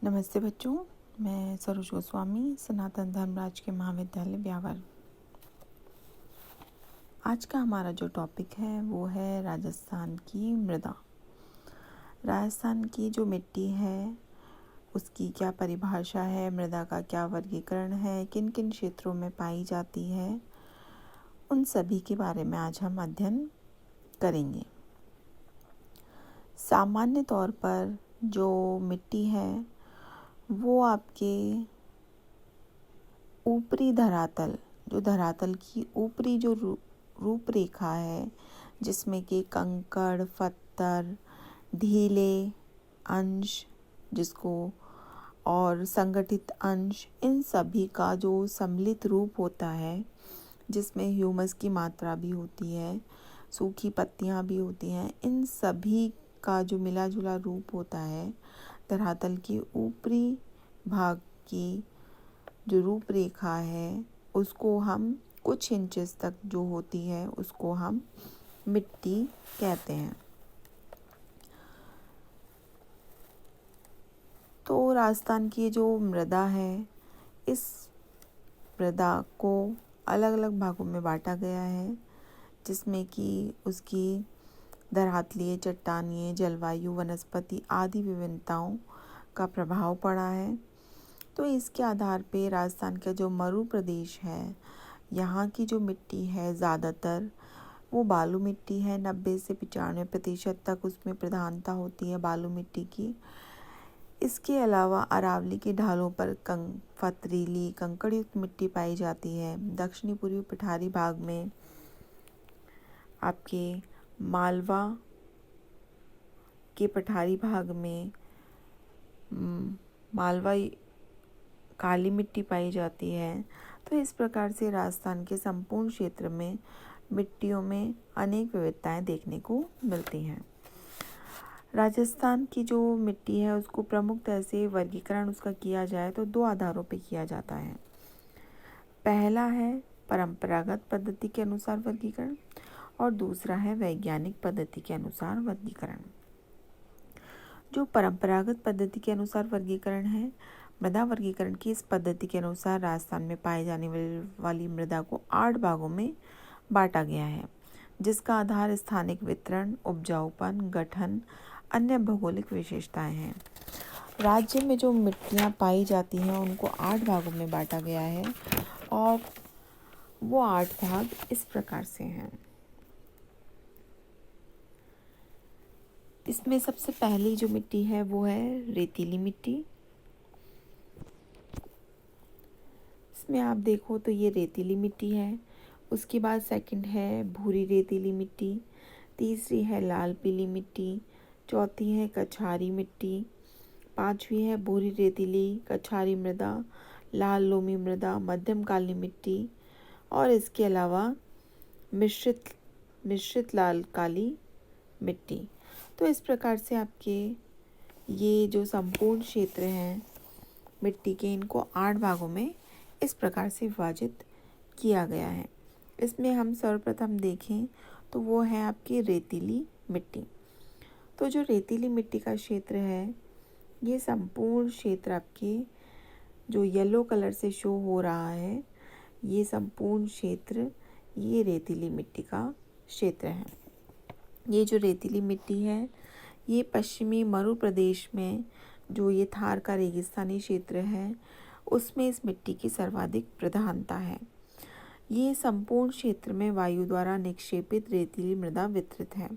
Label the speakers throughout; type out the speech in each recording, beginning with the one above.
Speaker 1: नमस्ते बच्चों, मैं सरोज गोस्वामी, सनातन धर्मराज के महाविद्यालय ब्यावर। आज का हमारा जो टॉपिक है वो है राजस्थान की मृदा। राजस्थान की जो मिट्टी है उसकी क्या परिभाषा है, मृदा का क्या वर्गीकरण है, किन किन क्षेत्रों में पाई जाती है, उन सभी के बारे में आज हम अध्ययन करेंगे। सामान्य तौर पर जो मिट्टी है वो आपके ऊपरी धरातल, जो धरातल की ऊपरी जो रूपरेखा है, जिसमें कि कंकड़, पत्थर, ढीले अंश जिसको और संगठित अंश, इन सभी का जो सम्मिलित रूप होता है, जिसमें ह्यूमस की मात्रा भी होती है, सूखी पत्तियां भी होती हैं, इन सभी का जो मिला जुला रूप होता है, धरातल के ऊपरी भाग की जो रूपरेखा है उसको हम कुछ इंचेस तक जो होती है उसको हम मिट्टी कहते हैं। तो राजस्थान की जो मृदा है, इस मृदा को अलग अलग भागों में बांटा गया है, जिसमें कि उसकी धरातलीय, चट्टानीय, जलवायु, वनस्पति आदि विभिन्नताओं का प्रभाव पड़ा है। तो इसके आधार पे राजस्थान का जो मरु प्रदेश है, यहाँ की जो मिट्टी है ज़्यादातर वो बालू मिट्टी है। 90 से 95% तक उसमें प्रधानता होती है बालू मिट्टी की। इसके अलावा अरावली की ढालों पर पथरीली कंकड़युक्त मिट्टी पाई जाती है। दक्षिणी पूर्वी पठारी भाग में आपके मालवा के पठारी भाग में मालवा काली मिट्टी पाई जाती है। तो इस प्रकार से राजस्थान के संपूर्ण क्षेत्र में मिट्टियों में अनेक विविधताएं देखने को मिलती हैं। राजस्थान की जो मिट्टी है उसको प्रमुखतः से वर्गीकरण उसका किया जाए तो दो आधारों पर किया जाता है। पहला है परंपरागत पद्धति के अनुसार वर्गीकरण और दूसरा है वैज्ञानिक पद्धति के अनुसार वर्गीकरण। जो परंपरागत पद्धति के अनुसार वर्गीकरण है, मृदा वर्गीकरण की इस पद्धति के अनुसार राजस्थान में पाए जाने वाली मृदा को 8 भागों में बांटा गया है, जिसका आधार स्थानिक वितरण, उपजाऊपन, गठन, अन्य भौगोलिक विशेषताएं हैं। राज्य में जो मिट्टियां पाई जाती हैं उनको 8 भागों में बांटा गया है और वो 8 भाग इस प्रकार से हैं। इसमें सबसे पहली जो मिट्टी है वो है रेतीली मिट्टी। इसमें आप देखो तो ये रेतीली मिट्टी है। उसके बाद सेकंड है भूरी रेतीली मिट्टी, तीसरी है लाल पीली मिट्टी, चौथी है कछारी मिट्टी, पांचवी है भूरी रेतीली कछारी मृदा, लाल लोमी मृदा, मध्यम काली मिट्टी और इसके अलावा मिश्रित लाल काली मिट्टी। तो इस प्रकार से आपके ये जो संपूर्ण क्षेत्र हैं मिट्टी के, इनको 8 भागों में इस प्रकार से विभाजित किया गया है। इसमें हम सर्वप्रथम देखें तो वो है आपकी रेतीली मिट्टी। तो जो रेतीली मिट्टी का क्षेत्र है, ये संपूर्ण क्षेत्र आपके जो येलो कलर से शो हो रहा है, ये संपूर्ण क्षेत्र ये रेतीली मिट्टी का क्षेत्र है। ये जो रेतीली मिट्टी है ये पश्चिमी मरु प्रदेश में जो ये थार का रेगिस्तानी क्षेत्र है उसमें इस मिट्टी की सर्वाधिक प्रधानता है। ये संपूर्ण क्षेत्र में वायु द्वारा निक्षेपित रेतीली मृदा वितरित है।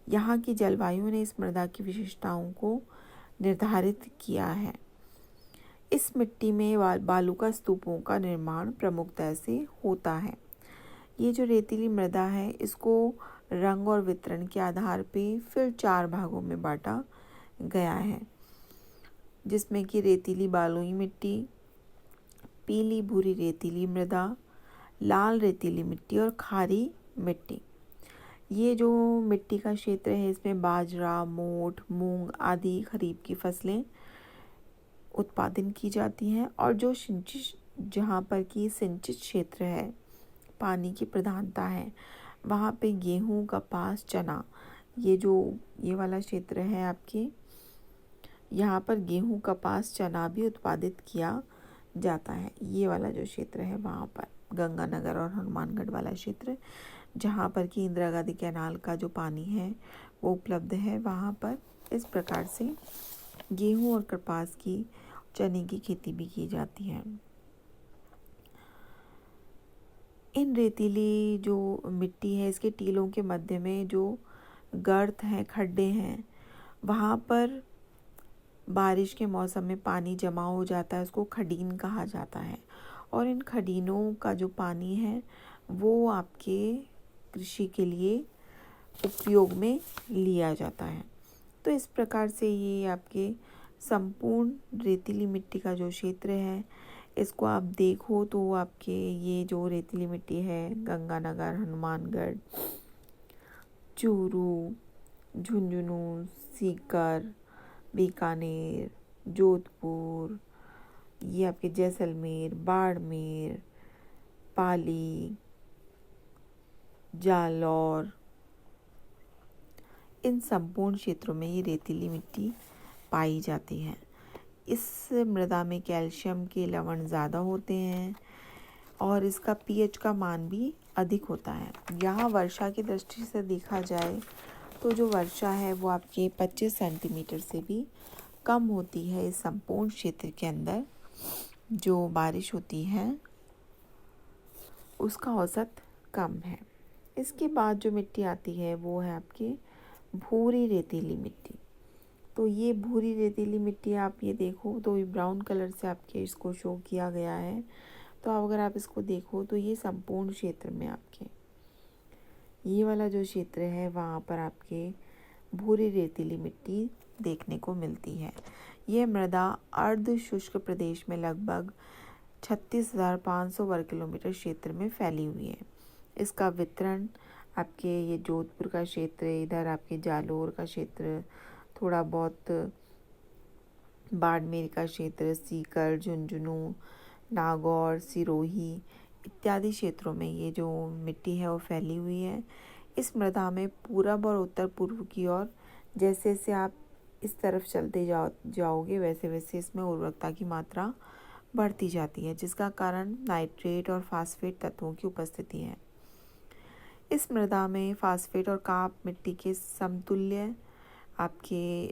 Speaker 1: यहाँ की जलवायु ने इस मृदा की विशेषताओं को निर्धारित किया है। इस मिट्टी में बालूका स्तूपों का निर्माण प्रमुखतः से होता है। ये जो रेतीली मृदा है इसको रंग और वितरण के आधार पे फिर 4 भागों में बांटा गया है, जिसमें कि रेतीली बालुई मिट्टी, पीली भूरी रेतीली मृदा, लाल रेतीली मिट्टी और खारी मिट्टी। ये जो मिट्टी का क्षेत्र है इसमें बाजरा, मोठ, मूंग आदि खरीफ की फसलें उत्पादन की जाती हैं और जो जहाँ पर कि सिंचित क्षेत्र है, पानी की प्रधानता है, वहाँ पे गेहूँ, कपास, चना, ये वाला क्षेत्र है आपके यहाँ पर गेहूँ, कपास, चना भी उत्पादित किया जाता है। ये वाला जो क्षेत्र है वहाँ पर गंगानगर और हनुमानगढ़ वाला क्षेत्र, जहाँ पर कि इंदिरा गांधी कैनाल का जो पानी है वो उपलब्ध है वहाँ पर। इस प्रकार से गेहूँ और कपास की, चने की खेती भी की जाती है। इन रेतीली जो मिट्टी है, इसके टीलों के मध्य में जो गर्त हैं, खड्डे हैं, वहाँ पर बारिश के मौसम में पानी जमा हो जाता है, उसको खडीन कहा जाता है। और इन खडीनों का जो पानी है वो आपके कृषि के लिए उपयोग में लिया जाता है। तो इस प्रकार से ये आपके संपूर्ण रेतीली मिट्टी का जो क्षेत्र है, इसको आप देखो तो आपके ये जो रेतीली मिट्टी है गंगानगर, हनुमानगढ़, चूरू, झुंझुनू, सीकर, बीकानेर, जोधपुर, ये आपके जैसलमेर, बाड़मेर, पाली, जालौर, इन संपूर्ण क्षेत्रों में ये रेतीली मिट्टी पाई जाती है। इस मृदा में कैल्शियम के लवण ज़्यादा होते हैं और इसका पीएच का मान भी अधिक होता है। यहाँ वर्षा की दृष्टि से देखा जाए तो जो वर्षा है वो आपके 25 सेंटीमीटर से भी कम होती है। इस संपूर्ण क्षेत्र के अंदर जो बारिश होती है उसका औसत कम है। इसके बाद जो मिट्टी आती है वो है आपकी भूरी रेतीली मिट्टी। तो ये भूरी रेतीली मिट्टी आप ये देखो तो ये ब्राउन कलर से आपके इसको शो किया गया है। तो अगर आप इसको देखो तो ये संपूर्ण क्षेत्र में आपके ये वाला जो क्षेत्र है वहाँ पर आपके भूरी रेतीली मिट्टी देखने को मिलती है। यह मृदा अर्ध शुष्क प्रदेश में लगभग 36,500 वर्ग किलोमीटर क्षेत्र में फैली हुई है। इसका वितरण आपके ये जोधपुर का क्षेत्र, इधर आपके जालोर का क्षेत्र, थोड़ा बहुत बाड़मेर का क्षेत्र, सीकर, झुंझुनू, नागौर, सिरोही इत्यादि क्षेत्रों में ये जो मिट्टी है वो फैली हुई है। इस मृदा में पूरब और उत्तर पूर्व की ओर जैसे जैसे आप इस तरफ चलते जाओगे वैसे वैसे इसमें उर्वरकता की मात्रा बढ़ती जाती है, जिसका कारण नाइट्रेट और फास्फेट तत्वों की उपस्थिति है। इस मृदा में फास्फेट और काप मिट्टी के समतुल्य आपके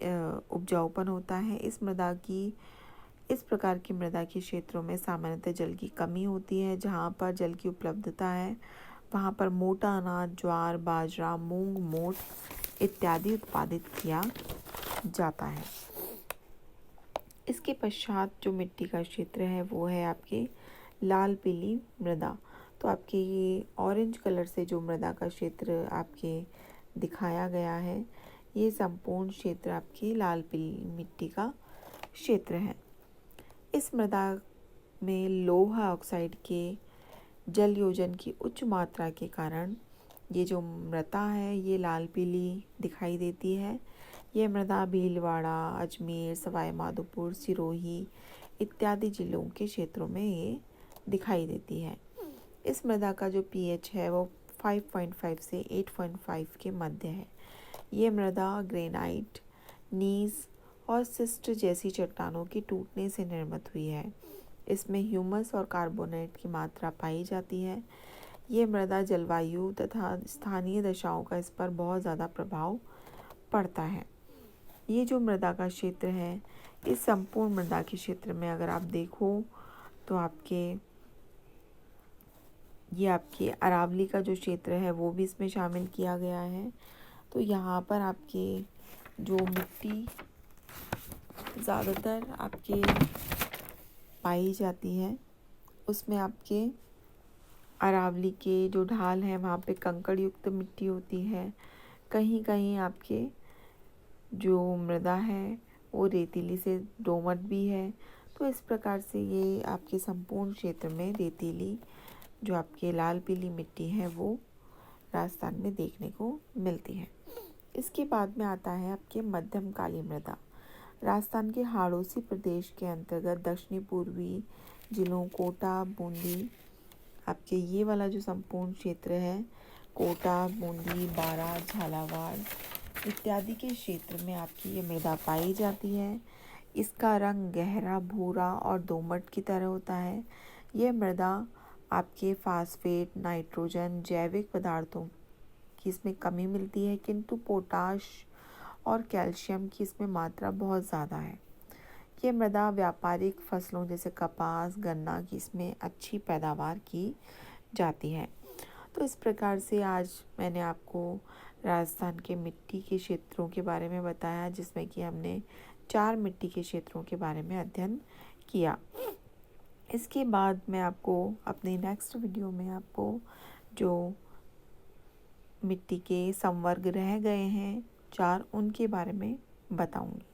Speaker 1: उपजाऊपन होता है। इस प्रकार की मृदा के क्षेत्रों में सामान्यतः जल की कमी होती है। जहाँ पर जल की उपलब्धता है वहाँ पर मोटा अनाज, ज्वार, बाजरा, मूंग, मोठ इत्यादि उत्पादित किया जाता है। इसके पश्चात जो मिट्टी का क्षेत्र है वो है आपकी लाल पीली मृदा। तो आपके ये ऑरेंज कलर से जो मृदा का क्षेत्र आपके दिखाया गया है, ये संपूर्ण क्षेत्र आपकी लाल पीली मिट्टी का क्षेत्र है। इस मृदा में लोह ऑक्साइड के जल योजन की उच्च मात्रा के कारण ये जो मृदा है ये लाल पीली दिखाई देती है। ये मृदा भीलवाड़ा, अजमेर, सवाई माधोपुर, सिरोही इत्यादि जिलों के क्षेत्रों में ये दिखाई देती है। इस मृदा का जो पीएच है वो 5.5 से 8.5 के मध्य है। ये मृदा ग्रेनाइट, नीस और सिस्ट जैसी चट्टानों के टूटने से निर्मित हुई है। इसमें ह्यूमस और कार्बोनेट की मात्रा पाई जाती है। ये मृदा जलवायु तथा स्थानीय दशाओं का इस पर बहुत ज़्यादा प्रभाव पड़ता है। ये जो मृदा का क्षेत्र है, इस संपूर्ण मृदा के क्षेत्र में अगर आप देखो तो ये आपके अरावली का जो क्षेत्र है वो भी इसमें शामिल किया गया है। तो यहाँ पर आपके जो मिट्टी ज़्यादातर आपके पाई जाती है उसमें आपके अरावली के जो ढाल हैं वहाँ पे कंकड़ युक्त मिट्टी होती है। कहीं कहीं आपके जो मृदा है वो रेतीली से दोमट भी है। तो इस प्रकार से ये आपके संपूर्ण क्षेत्र में रेतीली जो आपके लाल पीली मिट्टी है वो राजस्थान में देखने को मिलती है। इसके बाद में आता है आपके मध्यम काली मृदा। राजस्थान के हाड़ौती प्रदेश के अंतर्गत दक्षिणी पूर्वी जिलों कोटा, बूंदी, आपके ये वाला जो संपूर्ण क्षेत्र है कोटा, बूंदी, बारां, झालावाड़ इत्यादि के क्षेत्र में आपकी ये मृदा पाई जाती है। इसका रंग गहरा भूरा और दोमट की तरह होता है। यह मृदा आपके फास्फेट, नाइट्रोजन, जैविक पदार्थों की इसमें कमी मिलती है, किंतु पोटाश और कैल्शियम की इसमें मात्रा बहुत ज़्यादा है। ये मृदा व्यापारिक फसलों जैसे कपास, गन्ना की इसमें अच्छी पैदावार की जाती है। तो इस प्रकार से आज मैंने आपको राजस्थान के मिट्टी के क्षेत्रों के बारे में बताया, जिसमें कि हमने 4 मिट्टी के क्षेत्रों के बारे में अध्ययन किया। इसके बाद मैं आपको अपने नेक्स्ट वीडियो में आपको जो मिट्टी के संवर्ग रह गए हैं 4, उनके बारे में बताऊंगी।